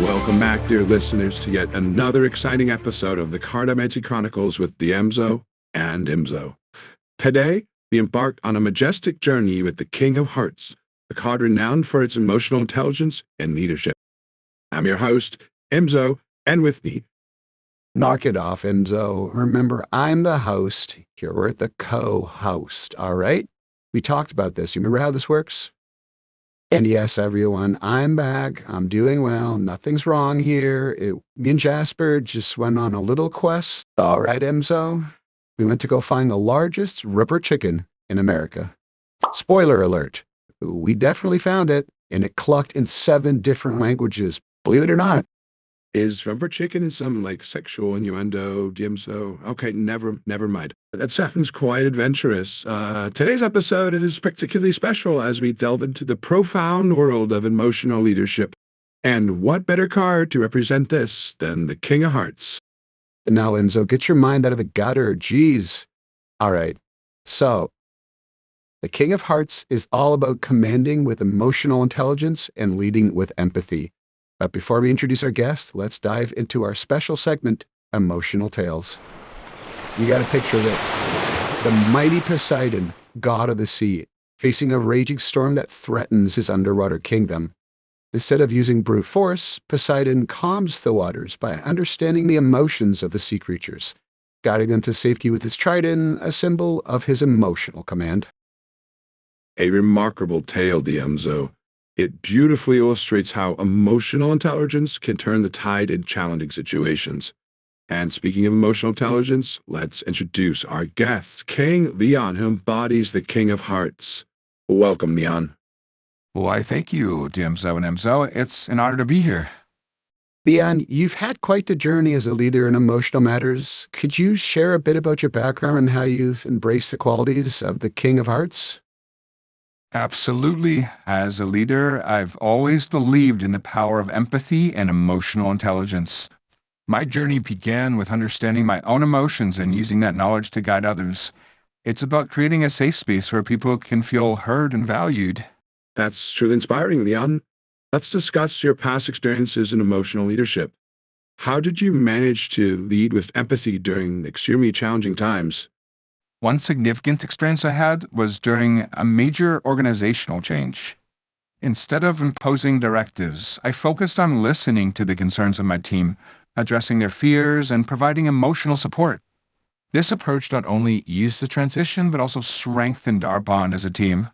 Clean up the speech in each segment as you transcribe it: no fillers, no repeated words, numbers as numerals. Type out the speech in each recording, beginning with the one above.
Welcome back, dear listeners, to yet another exciting episode of the Cartomancy Chronicles with Diemzo and Ymzo. Today, we embark on a majestic journey with the King of Hearts, the card renowned for its emotional intelligence and leadership. I'm your host, Ymzo, and with me, knock it off, Enzo. Remember, I'm the host. Here we're the co-host, all right? We talked about this. You remember how this works? And yes, everyone, I'm back. I'm doing well. Nothing's wrong here. Me and Jasper just went on a little quest. All right, Enzo. We went to go find the largest rubber chicken in America. Spoiler alert. We definitely found it, and it clucked in 7 different languages. Believe it or not. is rubber chicken in some sexual innuendo, Diemzo? Okay, never mind. That sounds quite adventurous. Today's episode is particularly special as we delve into the profound world of emotional leadership. And what better card to represent this than the King of Hearts? Now, Enzo, get your mind out of the gutter. Jeez. All right. So, the King of Hearts is all about commanding with emotional intelligence and leading with empathy. But before we introduce our guest, let's dive into our special segment, Emotional Tales. You got to picture this. The mighty Poseidon, god of the sea, facing a raging storm that threatens his underwater kingdom. Instead of using brute force, Poseidon calms the waters by understanding the emotions of the sea creatures, guiding them to safety with his trident, a symbol of his emotional command. A remarkable tale, Diemzo. It beautifully illustrates how emotional intelligence can turn the tide in challenging situations. And speaking of emotional intelligence, let's introduce our guest, King Leon, who embodies the King of Hearts. Welcome, Leon. Why, thank you, Diemzo and Ymzo. It's an honor to be here. Leon, you've had quite the journey as a leader in emotional matters. Could you share a bit about your background and how you've embraced the qualities of the King of Hearts? Absolutely. As a leader, I've always believed in the power of empathy and emotional intelligence. My journey began with understanding my own emotions and using that knowledge to guide others. It's about creating a safe space where people can feel heard and valued. That's truly inspiring, Leon. Let's discuss your past experiences in emotional leadership. How did you manage to lead with empathy during extremely challenging times? One significant experience I had was during a major organizational change. Instead of imposing directives, I focused on listening to the concerns of my team, addressing their fears, and providing emotional support. This approach not only eased the transition, but also strengthened our bond as a team.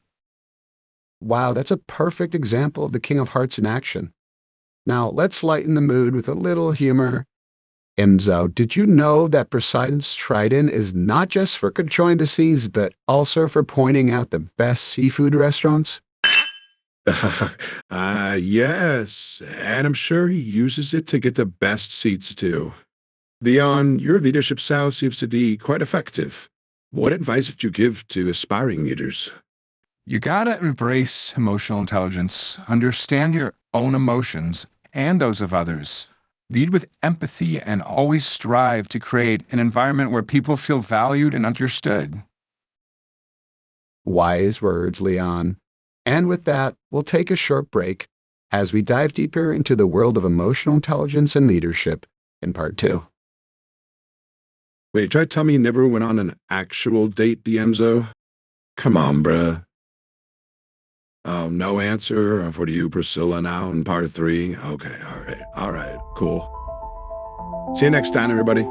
Wow, that's a perfect example of the King of Hearts in action. Now, let's lighten the mood with a little humor. Enzo, did you know that Poseidon's trident is not just for controlling the seas, but also for pointing out the best seafood restaurants? Yes, and I'm sure he uses it to get the best seats too. Leon, your leadership style seems to be quite effective. What advice would you give to aspiring leaders? You gotta embrace emotional intelligence, understand your own emotions and those of others. Lead with empathy and always strive to create an environment where people feel valued and understood. Wise words, Leon. And with that, we'll take a short break as we dive deeper into the world of emotional intelligence and leadership in part 2. Wait, try to tell me you never went on an actual date, Diemzo? Come on, bruh. Oh, no answer for you, Priscilla, now in part 3? Okay, all right, cool. See you next time, everybody.